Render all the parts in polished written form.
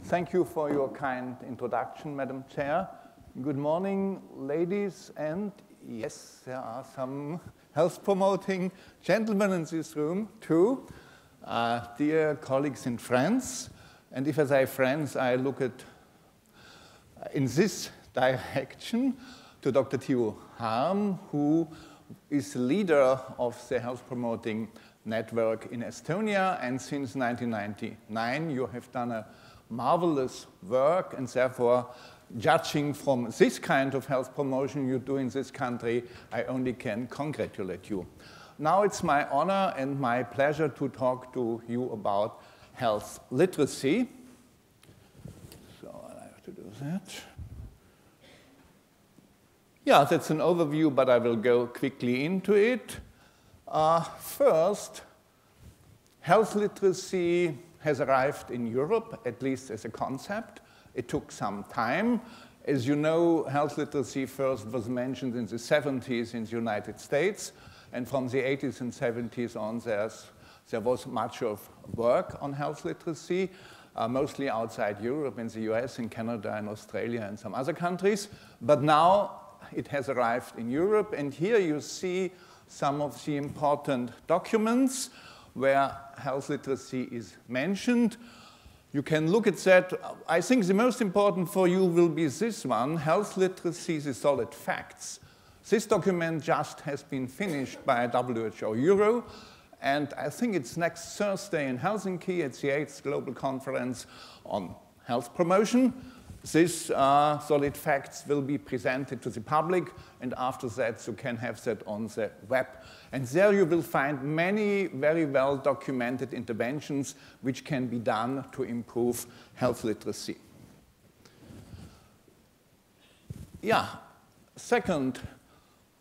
Thank you for your kind introduction, Madam Chair. Good morning, ladies, and yes, there are some health-promoting gentlemen in this room, too. Dear colleagues and friends, and if I say friends, I look at, in this direction, to Dr. Theo Harm, who is the leader of the health-promoting network in Estonia, and since 1999, you have done a marvelous work, and therefore, judging from this kind of health promotion you do in this country, I only can congratulate you. Now it's my honor and my pleasure to talk to you about health literacy. So I have to do that. Yeah, that's an overview, but I will go quickly into it. First, health literacy has arrived in Europe, at least as a concept. It took some time. As you know, health literacy first was mentioned in the 70s in the United States, and from the 80s and 70s on, there was much of work on health literacy, mostly outside Europe, in the US, in Canada, and Australia, and some other countries. But now it has arrived in Europe, and here you see some of the important documents where health literacy is mentioned. You can look at that. I think the most important for you will be this one, Health Literacy, the Solid Facts. This document just has been finished by WHO Euro, and I think it's next Thursday in Helsinki at the 8th Global Conference on Health Promotion. These solid facts will be presented to the public, and after that you can have that on the web. And there you will find many very well documented interventions which can be done to improve health literacy. Yeah, second,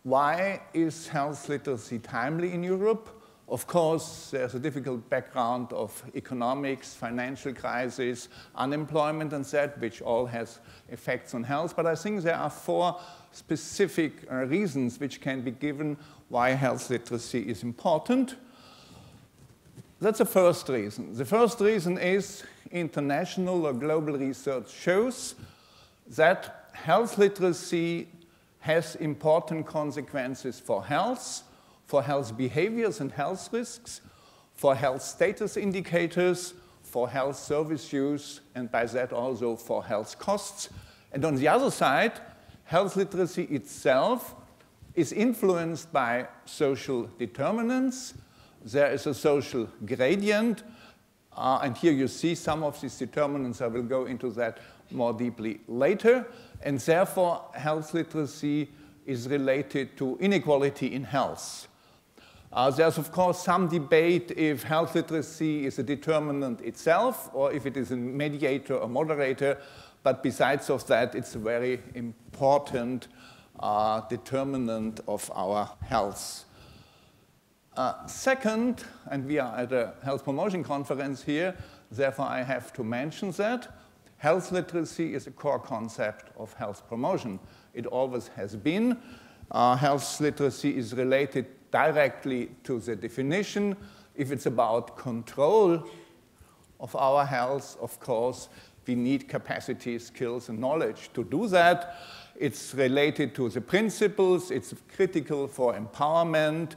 why is health literacy timely in Europe? Of course, there's a difficult background of economics, financial crisis, unemployment, and that, which all has effects on health. But I think there are four specific reasons which can be given why health literacy is important. That's the first reason. The first reason is international or global research shows that health literacy has important consequences for health behaviors and health risks, for health status indicators, for health service use, and by that also for health costs. And on the other side, health literacy itself is influenced by social determinants. There is a social gradient, and here you see some of these determinants. I will go into that more deeply later. And therefore, health literacy is related to inequality in health. There's, of course, some debate if health literacy is a determinant itself or if it is a mediator or moderator. But besides of that, it's a very important determinant of our health. Second, and we are at a health promotion conference here, therefore I have to mention that, health literacy is a core concept of health promotion. It always has been. Health literacy is related directly to the definition. If it's about control of our health, of course, we need capacity, skills, and knowledge to do that. It's related to the principles. It's critical for empowerment.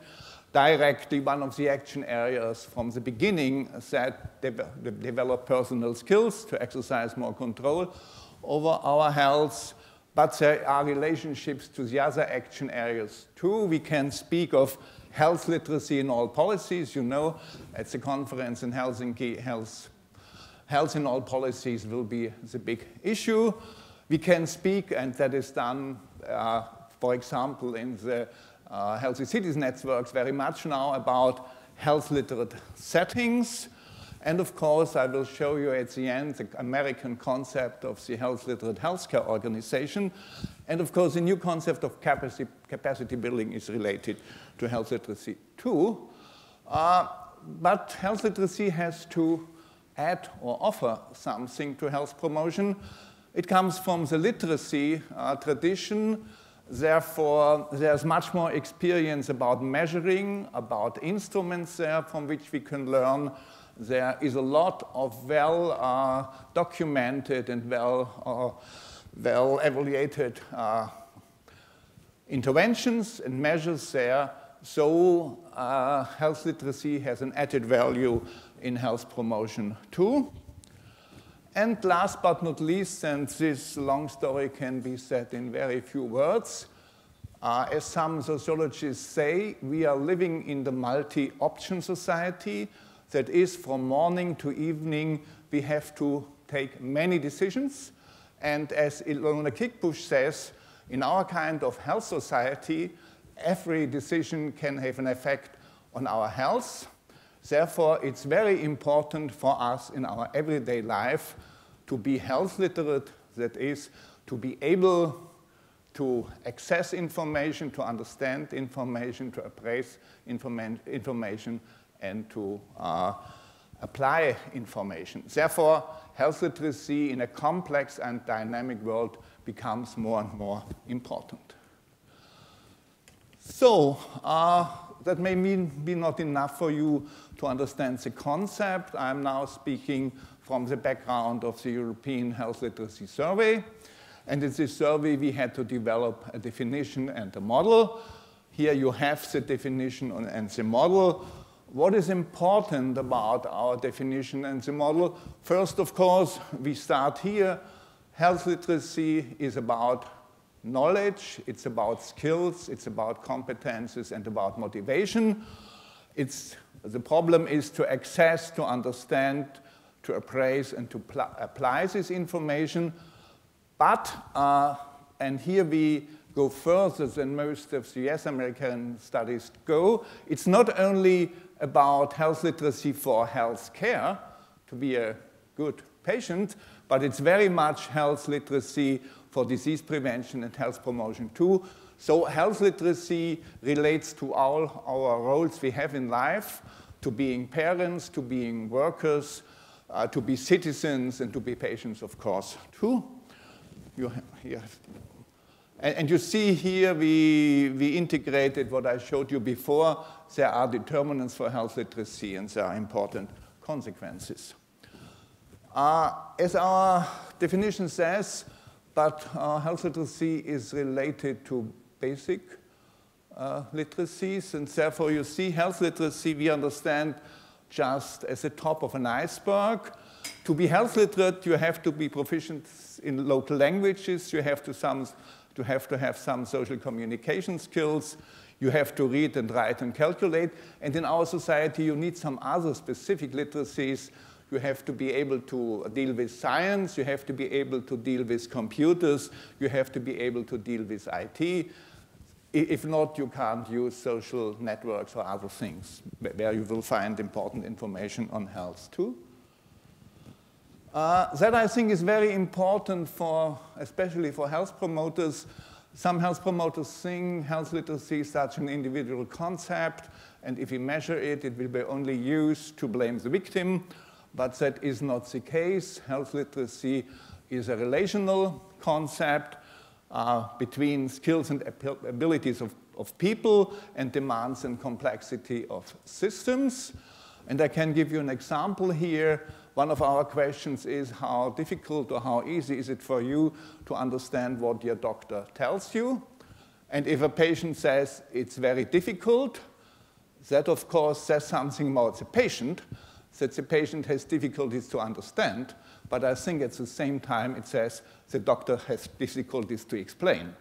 Directly, one of the action areas from the beginning said develop personal skills to exercise more control over our health. But there are relationships to the other action areas, too. We can speak of health literacy in all policies. You know, at the conference in Helsinki, health in all policies will be the big issue. We can speak, and that is done, for example, in the Healthy Cities networks very much now, about health literate settings. And of course, I will show you at the end the American concept of the health literate healthcare organization. And of course, the new concept of capacity building is related to health literacy too. But health literacy has to add or offer something to health promotion. It comes from the literacy tradition. Therefore, there's much more experience about measuring, about instruments there from which we can learn. there is a lot of well documented and well evaluated interventions and measures there. So health literacy has an added value in health promotion too. And last but not least, and this long story can be said in very few words, as some sociologists say, we are living in the multi-option society. That is, from morning to evening, we have to take many decisions. And as Ilona Kickbush says, in our kind of health society, every decision can have an effect on our health. Therefore, it's very important for us in our everyday life to be health literate, that is, to be able to access information, to understand information, to appraise information, and to apply information. Therefore, health literacy in a complex and dynamic world becomes more and more important. So, that may be not enough for you to understand the concept. I'm now speaking from the background of the European Health Literacy Survey. And in this survey, we had to develop a definition and a model. Here you have the definition and the model. What is important about our definition and the model? First, of course, we start here. Health literacy is about knowledge, it's about skills, it's about competences, and about motivation. The problem is to access, to understand, to appraise, and to apply this information. But, and here we go further than most of the US American studies go, it's not only about health literacy for health care, to be a good patient, but it's very much health literacy for disease prevention and health promotion too. So health literacy relates to all our roles we have in life, to being parents, to being workers, to be citizens, and to be patients, of course, too. And you see here we integrated what I showed you before. There are determinants for health literacy, and there are important consequences. As our definition says, but health literacy is related to basic literacies, and therefore you see health literacy we understand just as the top of an iceberg. To be health literate, you have to be proficient in local languages, you have to have some social communication skills, you have to read and write and calculate, and in our society you need some other specific literacies. You have to be able to deal with science, you have to be able to deal with computers, you have to be able to deal with IT. If not, you can't use social networks or other things where you will find important information on health too. That I think is very important especially for health promoters. Some health promoters think health literacy is such an individual concept, and if we measure it, it will be only used to blame the victim. But that is not the case. Health literacy is a relational concept between skills and abilities of people and demands and complexity of systems. And I can give you an example here. One of our questions is how difficult or how easy is it for you to understand what your doctor tells you? And if a patient says it's very difficult, that of course says something about the patient, that the patient has difficulties to understand, but I think at the same time it says the doctor has difficulties to explain.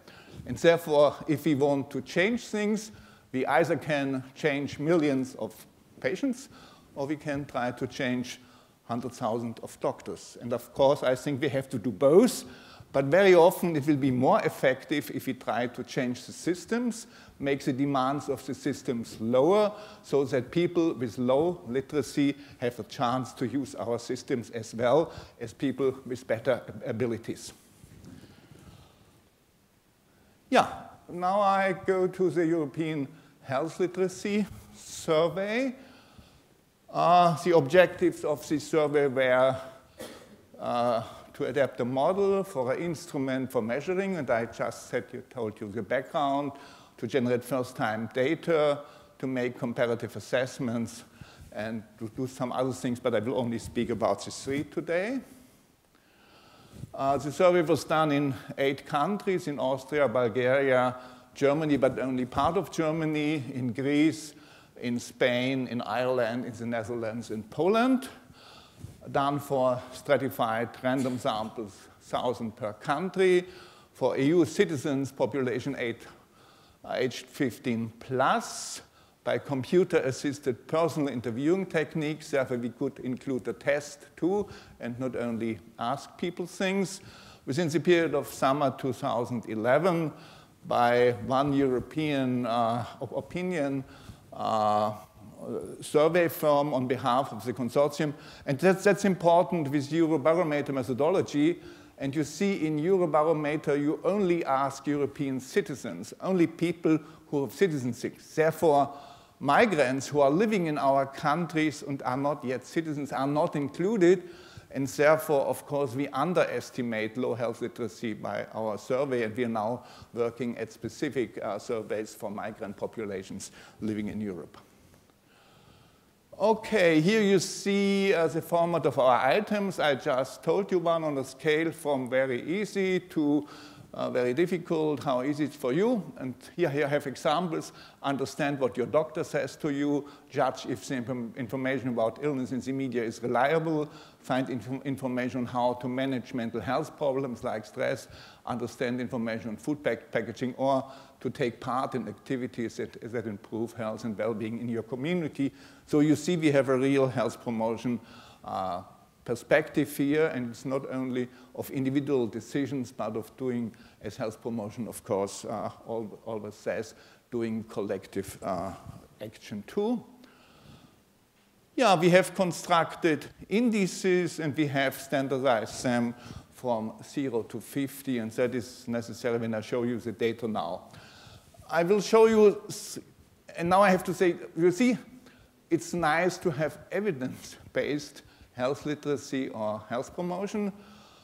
And therefore, if we want to change things, we either can change millions of patients, or we can try to change 100,000 of doctors. And of course, I think we have to do both, but very often it will be more effective if we try to change the systems, make the demands of the systems lower, so that people with low literacy have a chance to use our systems as well as people with better abilities. Yeah, now I go to the European Health Literacy Survey. The objectives of this survey were to adapt a model for an instrument for measuring, and I just told you the background, to generate first-time data, to make comparative assessments, and to do some other things, but I will only speak about the 3 today. The survey was done in 8 countries, in Austria, Bulgaria, Germany, but only part of Germany, in Greece, in Spain, in Ireland, in the Netherlands, in Poland, done for stratified random samples, 1,000 per country, for EU citizens, population aged 15 plus, by computer-assisted personal interviewing techniques. Therefore, we could include the test too, and not only ask people things. Within the period of summer 2011, by one European opinion survey firm on behalf of the consortium. And that's important with Eurobarometer methodology. And you see in Eurobarometer, you only ask European citizens, only people who have citizenship. Therefore, migrants who are living in our countries and are not yet citizens are not included. And therefore, of course, we underestimate low health literacy by our survey. And we are now working at specific surveys for migrant populations living in Europe. OK, here you see the format of our items. I just told you one on a scale from very easy to very difficult, how easy it's for you. And here you have examples. Understand what your doctor says to you. Judge if the information about illness in the media is reliable. Find information on how to manage mental health problems like stress. Understand information on food packaging, or to take part in activities that improve health and well-being in your community. So you see we have a real health promotion perspective here, and it's not only of individual decisions, but of doing, as health promotion, of course, always says, doing collective action too. Yeah, we have constructed indices, and we have standardized them from 0 to 50, and that is necessary when I show you the data now. I will show you, and now I have to say, you see, it's nice to have evidence-based health literacy or health promotion,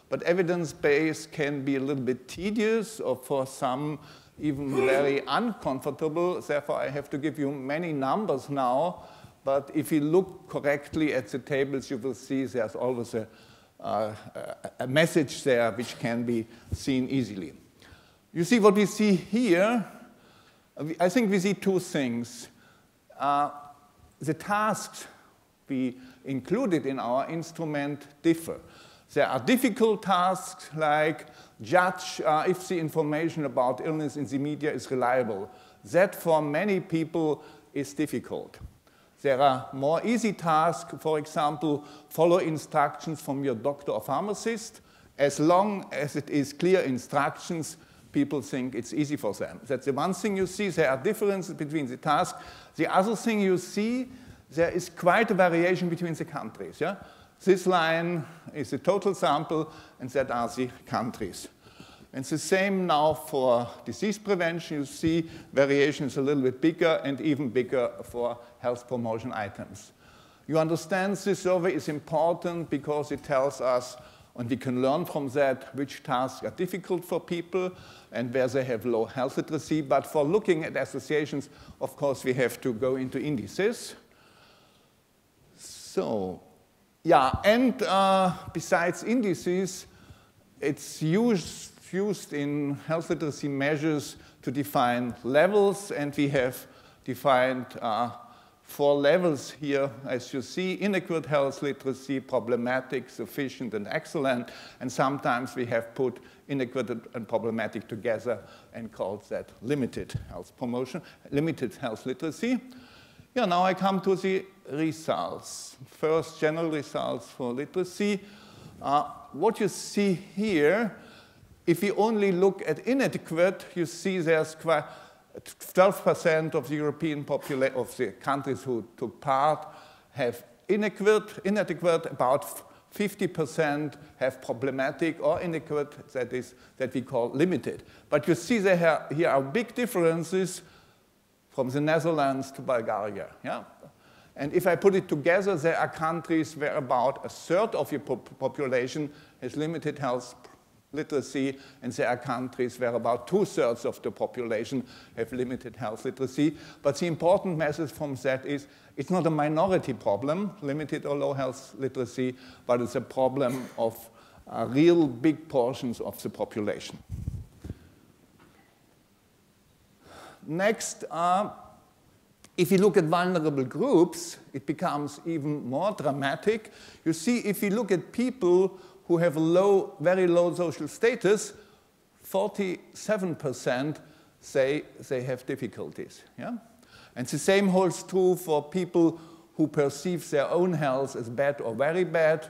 but evidence-based can be a little bit tedious, or for some even very uncomfortable. Therefore, I have to give you many numbers now, but if you look correctly at the tables, you will see there's always a message there which can be seen easily. You see what we see here, I think we see 2 things. The tasks we included in our instrument differ. There are difficult tasks like judge if the information about illness in the media is reliable. That for many people is difficult. There are more easy tasks, for example, follow instructions from your doctor or pharmacist. As long as it is clear instructions, people think it's easy for them. That's the one thing you see. There are differences between the tasks. The other thing you see, there is quite a variation between the countries. Yeah? This line is the total sample, and that are the countries. And the same now for disease prevention. You see variations a little bit bigger, and even bigger for health promotion items. You understand this survey is important because it tells us, and we can learn from that, which tasks are difficult for people and where they have low health literacy. But for looking at associations, of course, we have to go into indices. So, yeah, and besides indices, it's used in health literacy measures to define levels, and we have defined 4 levels here, as you see: inadequate health literacy, problematic, sufficient, and excellent. And sometimes we have put inadequate and problematic together and called that limited health promotion, limited health literacy. Yeah, now I come to the results. First, general results for literacy. What you see here, if you only look at inadequate, you see there's quite 12% of the European population, of the countries who took part, have inadequate, about 50% have problematic or inadequate, that we call limited. But you see here are big differences from the Netherlands to Bulgaria. Yeah? And if I put it together, there are countries where about 1/3 of your population has limited health literacy, and there are countries where about 2/3 of the population have limited health literacy. But the important message from that is it's not a minority problem, limited or low health literacy, but it's a problem of real big portions of the population. Next, if you look at vulnerable groups, it becomes even more dramatic. You see, if you look at people who have very low social status, 47% say they have difficulties. Yeah? And the same holds true for people who perceive their own health as bad or very bad,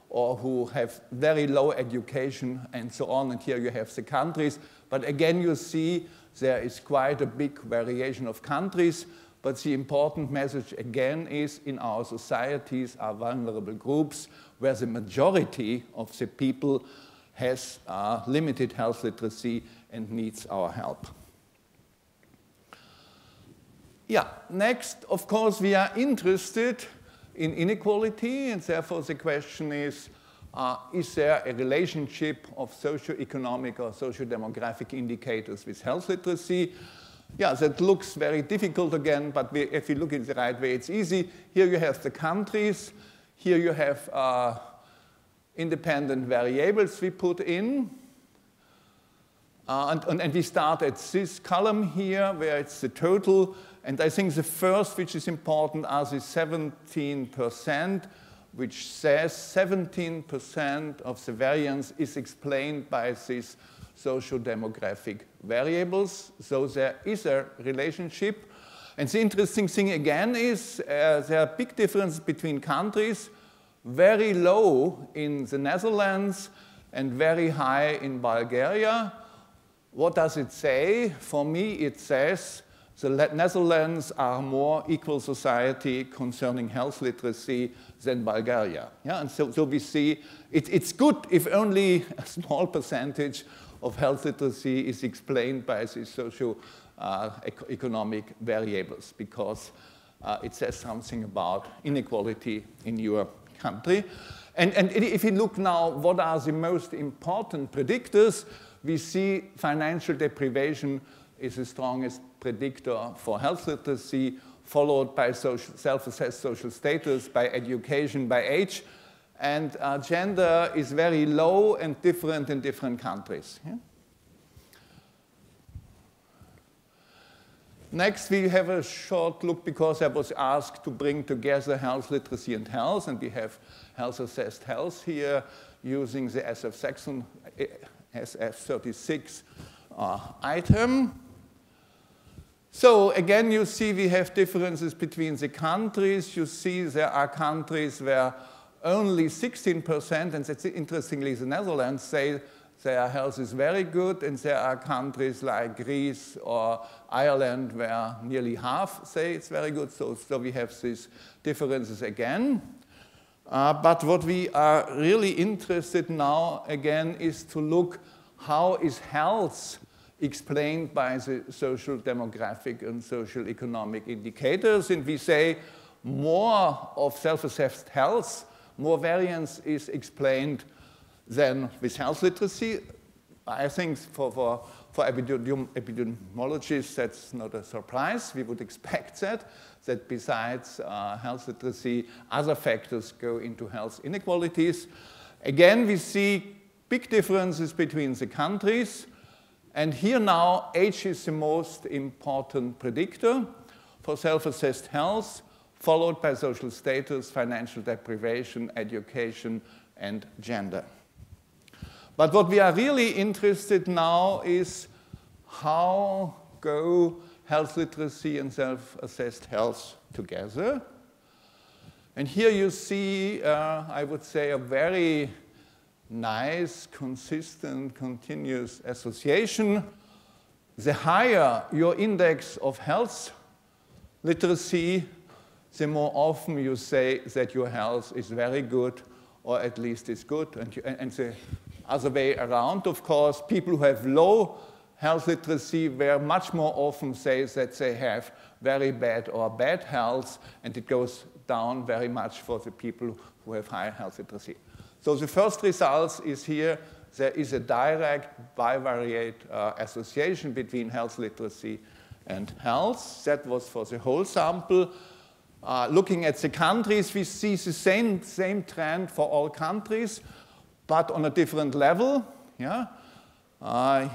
or who have very low education, and so on. And here you have the countries. But again, you see there is quite a big variation of countries. But the important message, again, is in our societies are vulnerable groups where the majority of the people has limited health literacy and needs our help. Yeah, next, of course, we are interested in inequality, and therefore the question is there a relationship of socioeconomic or socio-demographic indicators with health literacy? Yeah, that looks very difficult again, but if you look in the right way, it's easy. Here you have the countries. Here you have independent variables we put in. And we start at this column here, where it's the total. And I think the first, which is important, are the 17%, which says 17% of the variance is explained by these socio-demographic variables. So there is a relationship. And the interesting thing again is there are big differences between countries, very low in the Netherlands and very high in Bulgaria. What does it say? For me, it says the Netherlands are more equal society concerning health literacy than Bulgaria. Yeah? And so we see it's good if only a small percentage of health literacy is explained by these socio-economic variables, because it says something about inequality in your country. And if you look now, what are the most important predictors? We see financial deprivation is the strongest predictor for health literacy, followed by self-assessed social status, by education, by age. And gender is very low and different in different countries. Yeah? Next, we have a short look, because I was asked to bring together health literacy and health, and we have health-assessed health here using the SF36 item. So again, you see we have differences between the countries. You see there are countries where only 16%, and that's interestingly the Netherlands, say their health is very good, and there are countries like Greece or Ireland where nearly half say it's very good. So we have these differences again. But what we are really interested now, again, is to look how is health explained by the social demographic and social economic indicators. And we say more of self-assessed health, more variance is explained than with health literacy. I think for epidemiologists, that's not a surprise. We would expect that besides health literacy, other factors go into health inequalities. Again, we see big differences between the countries. And here now, age is the most important predictor for self-assessed health, followed by social status, financial deprivation, education, and gender. But what we are really interested now is how go health literacy and self-assessed health together. And here you see, I would say, a very nice, consistent, continuous association. The higher your index of health literacy, the more often you say that your health is very good, or at least is good. And the other way around, of course, people who have low health literacy very much more often say that they have very bad or bad health, and it goes down very much for the people who have high health literacy. So the first result is here there is a direct bivariate association between health literacy and health. That was for the whole sample. Looking at the countries, we see the same trend for all countries, but on a different level. Yeah?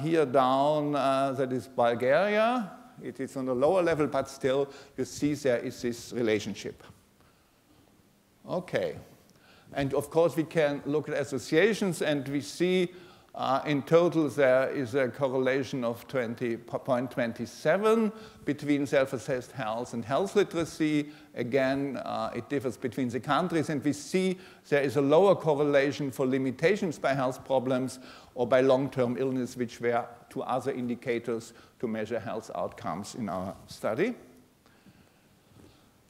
Here down, that is Bulgaria. It is on a lower level, but still, you see there is this relationship. Okay. And of course, we can look at associations, and we see in total there is a correlation of 0.27 between self-assessed health and health literacy. Again, it differs between the countries, and we see there is a lower correlation for limitations by health problems or by long-term illness, which were two other indicators to measure health outcomes in our study.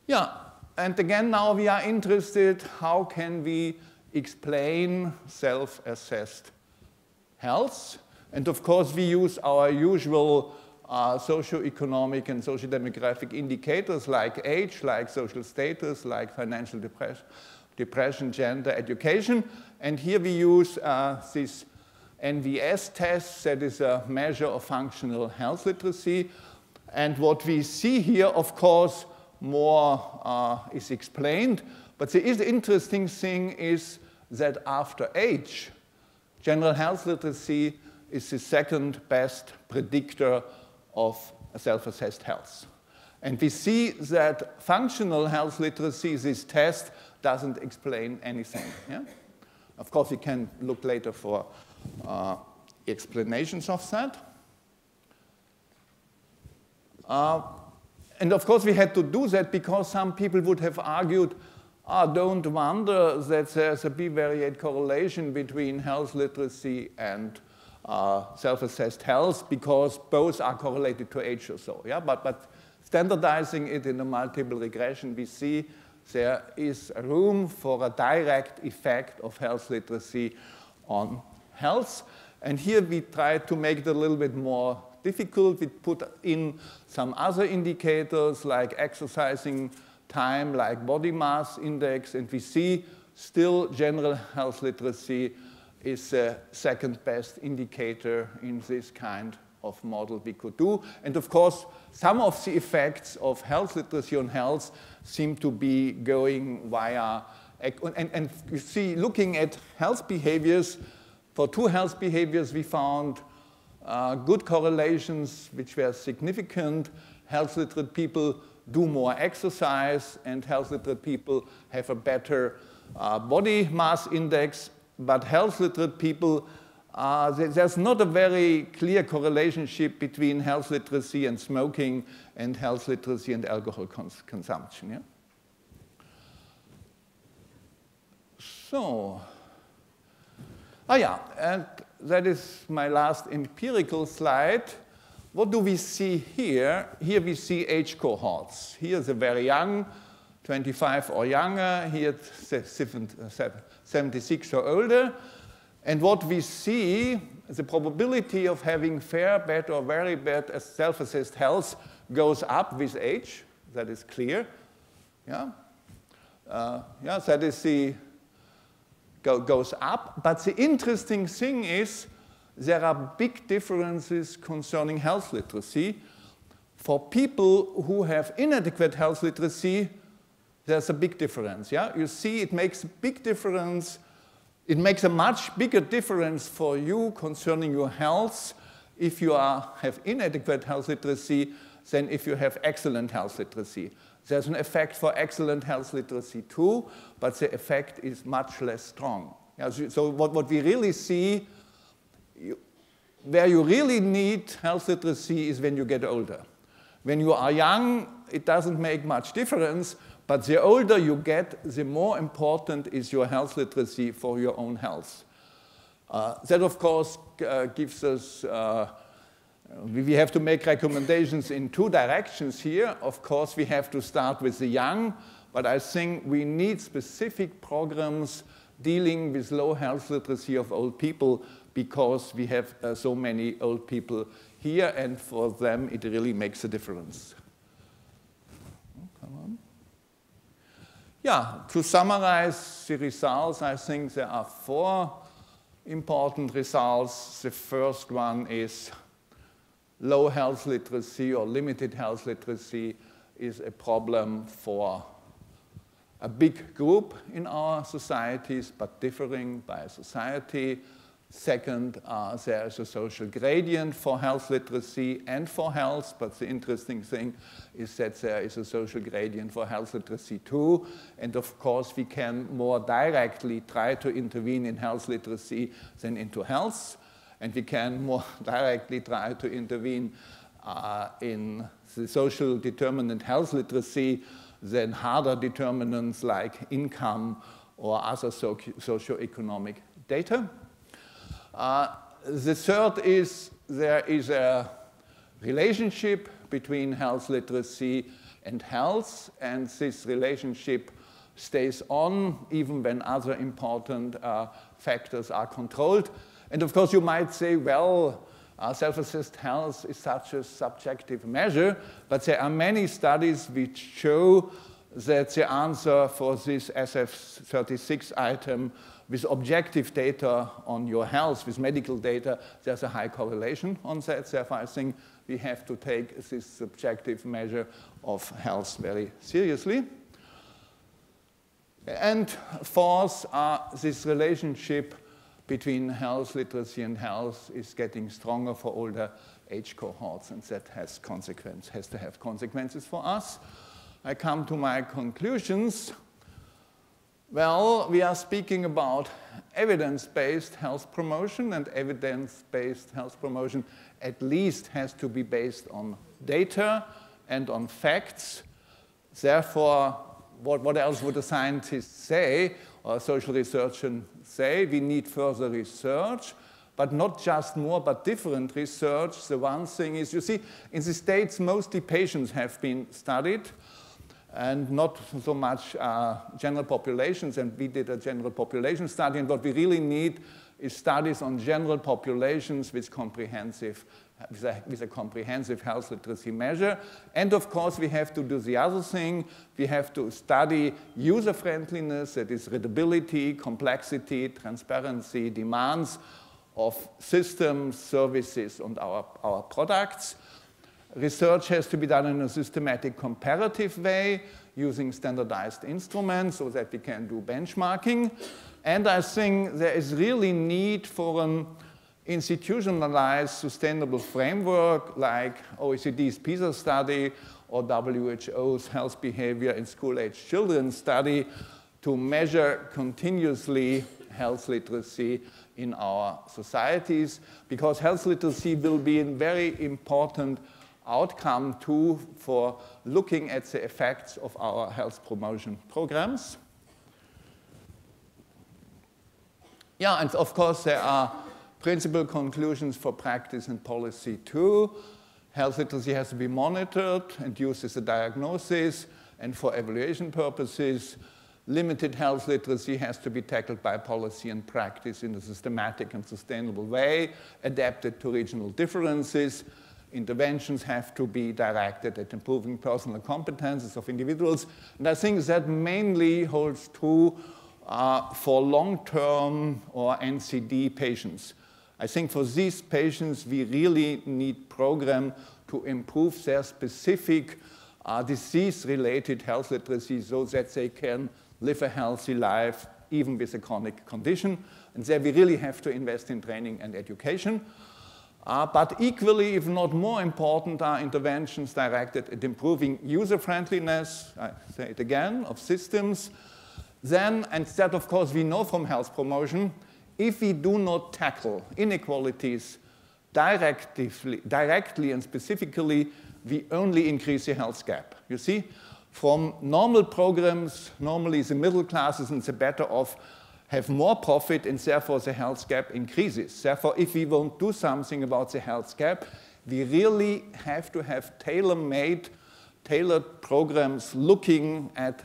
Yeah. And again, now we are interested, how can we explain self-assessed health? And of course, we use our usual socioeconomic and socio-demographic indicators like age, like social status, like financial depression, gender, education. And here we use this NVS test, that is a measure of functional health literacy. And what we see here, of course, more is explained. But the interesting thing is that after age, general health literacy is the second best predictor of self-assessed health. And we see that functional health literacy, this test, doesn't explain anything. Yeah? Of course, we can look later for explanations of that. And of course, we had to do that because some people would have argued, don't wonder that there's a bivariate correlation between health literacy and self-assessed health, because both are correlated to age or so. Yeah? But standardizing it in a multiple regression, we see there is room for a direct effect of health literacy on health. And here we try to make it a little bit more difficult. We put in some other indicators like exercising time, like body mass index, and we see still general health literacy is the second best indicator in this kind of model we could do. And of course, some of the effects of health literacy on health seem to be going via, and you see, looking at health behaviors, for two health behaviors we found good correlations which were significant. Health literate people do more exercise, and health literate people have a better body mass index. But health literate people, there's not a very clear correlation between health literacy and smoking and health literacy and alcohol consumption. Yeah? So, and that is my last empirical slide. What do we see here? Here we see age cohorts. Here the very young, 25 or younger. Here 76 or older. And what we see, the probability of having fair, bad, or very bad self-assessed health goes up with age. That is clear. Yeah, that is the goes up. But the interesting thing is there are big differences concerning health literacy. For people who have inadequate health literacy, there's a big difference. Yeah, you see, it makes a big difference. It makes a much bigger difference for you concerning your health if you have inadequate health literacy than if you have excellent health literacy. There's an effect for excellent health literacy too, but the effect is much less strong. Yeah, so what we really see, where you really need health literacy is when you get older. When you are young, it doesn't make much difference, but the older you get, the more important is your health literacy for your own health. That, of course, gives us, we have to make recommendations in two directions here. Of course, we have to start with the young, but I think we need specific programs dealing with low health literacy of old people because we have so many old people here, and for them it really makes a difference. Come on. Yeah, to summarize the results, I think there are four important results. The first one is low health literacy or limited health literacy is a problem for a big group in our societies, but differing by society. Second, there is a social gradient for health literacy and for health, but the interesting thing is that there is a social gradient for health literacy too. And of course, we can more directly try to intervene in health literacy than into health. And we can more directly try to intervene in the social determinant health literacy than harder determinants like income or other socioeconomic data. The third is there is a relationship between health literacy and health, and this relationship stays on even when other important factors are controlled. And of course, you might say, well, self-assessed health is such a subjective measure, but there are many studies which show that the answer for this SF36 item with objective data on your health, with medical data, there's a high correlation on that. Therefore, I think we have to take this subjective measure of health very seriously. And fourth, this relationship between health literacy and health is getting stronger for older age cohorts, and that has to have consequences for us. I come to my conclusions. Well, we are speaking about evidence-based health promotion, and evidence-based health promotion at least has to be based on data and on facts. Therefore, what else would a scientist say, or a social researcher say? We need further research, but not just more, but different research. The one thing is, you see, in the States, mostly patients have been studied, and not so much general populations, and we did a general population study, and what we really need is studies on general populations with a comprehensive health literacy measure. And of course, we have to do the other thing. We have to study user-friendliness, that is readability, complexity, transparency, demands of systems, services, and our products. Research has to be done in a systematic comparative way using standardized instruments so that we can do benchmarking. And I think there is really need for an institutionalized sustainable framework like OECD's PISA study or WHO's health behavior in school-age children study to measure continuously health literacy in our societies, because health literacy will be a very important outcome too for looking at the effects of our health promotion programs. Yeah, and of course there are principal conclusions for practice and policy too. Health literacy has to be monitored and used as a diagnosis and for evaluation purposes. Limited health literacy has to be tackled by policy and practice in a systematic and sustainable way, adapted to regional differences. Interventions have to be directed at improving personal competences of individuals. And I think that mainly holds true for long-term or NCD patients. I think for these patients, we really need programs to improve their specific disease-related health literacy so that they can live a healthy life even with a chronic condition. And there we really have to invest in training and education. But equally, if not more important, are interventions directed at improving user-friendliness, I say it again, of systems. Then, and that of course we know from health promotion, if we do not tackle inequalities directly and specifically, we only increase the health gap. You see, from normal programs, normally the middle classes and the better off have more profit, and therefore the health gap increases. Therefore, if we won't do something about the health gap, we really have to have tailored programs looking at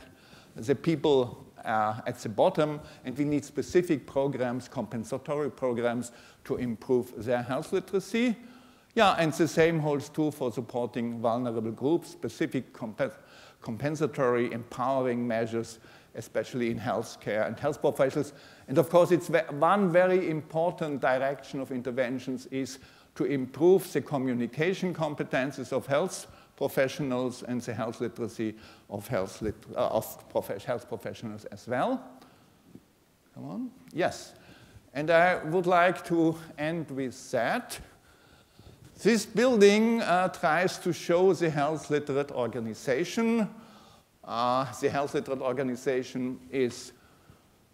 the people at the bottom, and we need specific programs, compensatory programs, to improve their health literacy. Yeah, and the same holds true for supporting vulnerable groups, specific compensatory, empowering measures especially in healthcare and health professionals. And of course, it's one very important direction of interventions is to improve the communication competences of health professionals and the health literacy of health professionals as well. Come on. Yes. And I would like to end with that. This building tries to show the health literate organization. The health literate organization is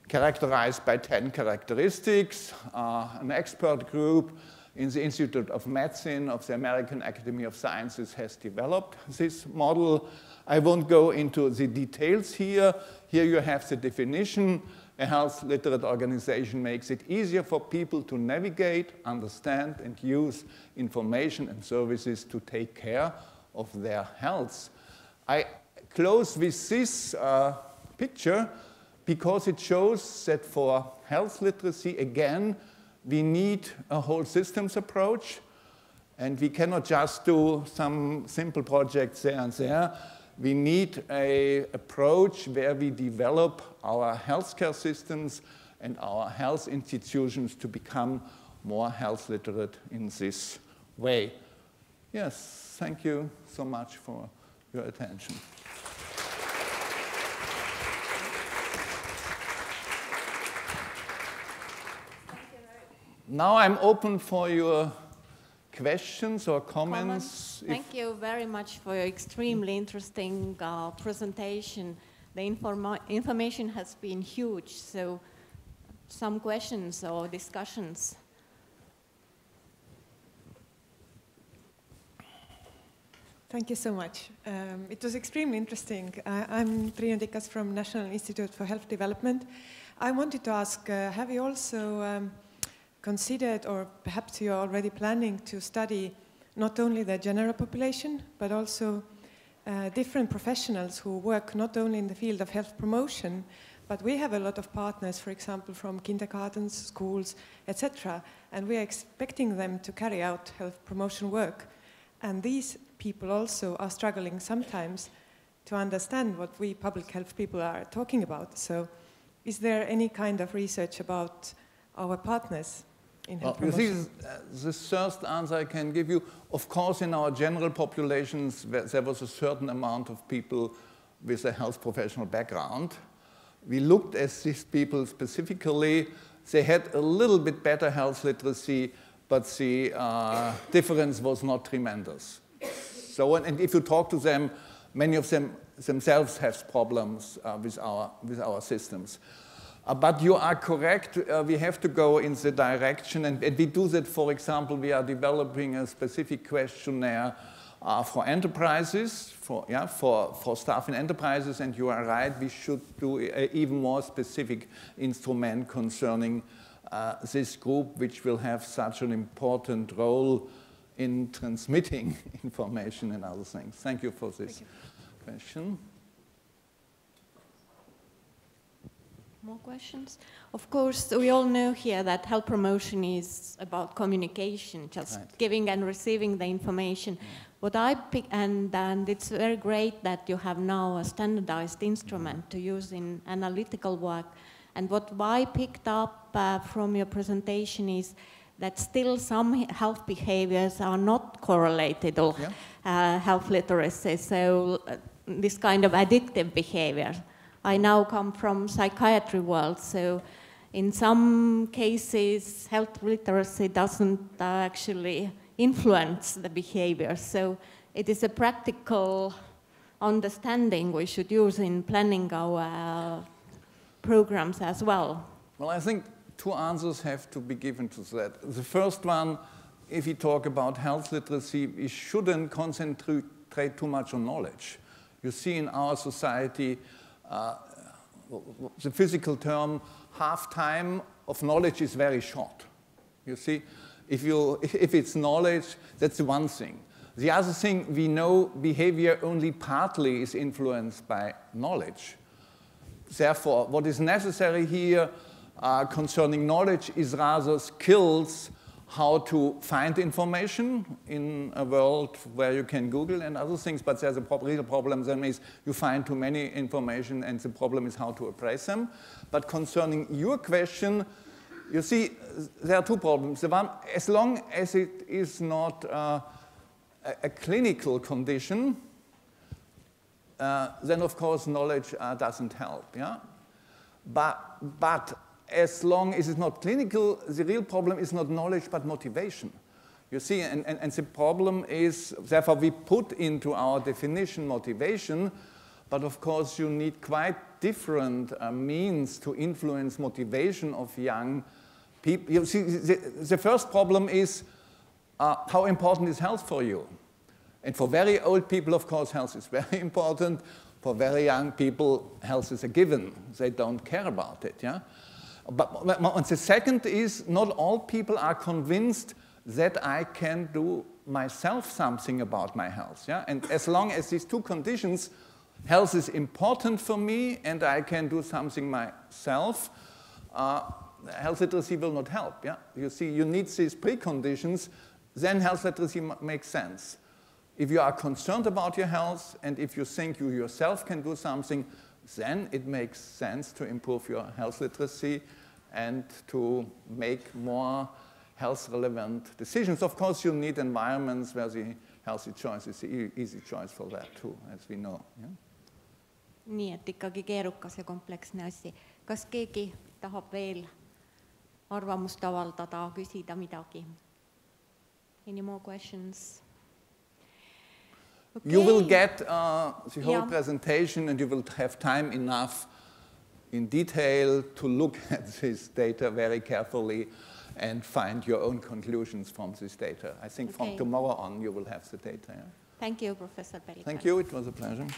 characterized by 10 characteristics. An expert group in the Institute of Medicine of the American Academy of Sciences has developed this model. I won't go into the details here. Here you have the definition. A health literate organization makes it easier for people to navigate, understand, and use information and services to take care of their health. I close with this picture because it shows that for health literacy, again, we need a whole systems approach, and we cannot just do some simple projects there and there. We need an approach where we develop our healthcare systems and our health institutions to become more health literate in this way. Yes, thank you so much for your attention. Now I'm open for your questions or comments. Thank you very much for your extremely interesting presentation. The information has been huge, so some questions or discussions. Thank you so much. It was extremely interesting. I'm Triinu Tikas from National Institute for Health Development. I wanted to ask, have you also considered, or perhaps you're already planning to study not only the general population, but also different professionals who work not only in the field of health promotion, but we have a lot of partners, for example, from kindergartens, schools, etc., and we are expecting them to carry out health promotion work. And these people also are struggling sometimes to understand what we public health people are talking about. So is there any kind of research about our partners in health promotion? The first answer I can give you, of course, in our general populations, there was a certain amount of people with a health professional background. We looked at these people specifically. They had a little bit better health literacy, but the difference was not tremendous. So, and if you talk to them, many of them themselves have problems with our systems. But you are correct, we have to go in the direction, and we do that, for example, we are developing a specific questionnaire for enterprises, for staff in enterprises, and you are right, we should do an even more specific instrument concerning this group, which will have such an important role in transmitting information and other things. Thank you for this question. More questions? Of course, we all know here that health promotion is about communication, just giving and receiving the information. What I pick, and it's very great that you have now a standardized instrument to use in analytical work. And what I picked up from your presentation is that still some health behaviors are not correlated or health literacy. So this kind of addictive behavior. I now come from psychiatry world, so in some cases health literacy doesn't actually influence the behavior. So it is a practical understanding we should use in planning our programs as well. Well, I think two answers have to be given to that. The first one, if we talk about health literacy, we shouldn't concentrate too much on knowledge. You see in our society, the physical term, half-time of knowledge is very short. You see, if it's knowledge, that's the one thing. The other thing, we know behavior only partly is influenced by knowledge. Therefore, what is necessary here concerning knowledge is rather skills, how to find information in a world where you can Google and other things, but there's a real problem then is you find too many information, and the problem is how to appraise them. But concerning your question, you see, there are two problems. The one, as long as it is not a clinical condition, then of course knowledge doesn't help, yeah? But as long as it's not clinical, the real problem is not knowledge but motivation. You see, and the problem is, therefore we put into our definition motivation, but of course you need quite different means to influence motivation of young people. You see, the first problem is how important is health for you? And for very old people, of course, health is very important. For very young people, health is a given. They don't care about it, yeah? But the second is, not all people are convinced that I can do myself something about my health, yeah? And as long as these two conditions, health is important for me and I can do something myself, health literacy will not help, yeah? You see, you need these preconditions, then health literacy makes sense. If you are concerned about your health and if you think you yourself can do something, then it makes sense to improve your health literacy and to make more health-relevant decisions. Of course, you need environments where the healthy choice is the easy choice for that too, as we know. Yeah? Nii, et ikkagi keerukas ja kompleksne asi. Kas keegi tahab veel arvamust avaldada, küsida midagi? Any more questions? Okay. You will get the whole presentation and you will have time enough in detail to look at this data very carefully and find your own conclusions from this data. I think from tomorrow on you will have the data. Yeah? Thank you, Professor Pelikani. Thank you, it was a pleasure.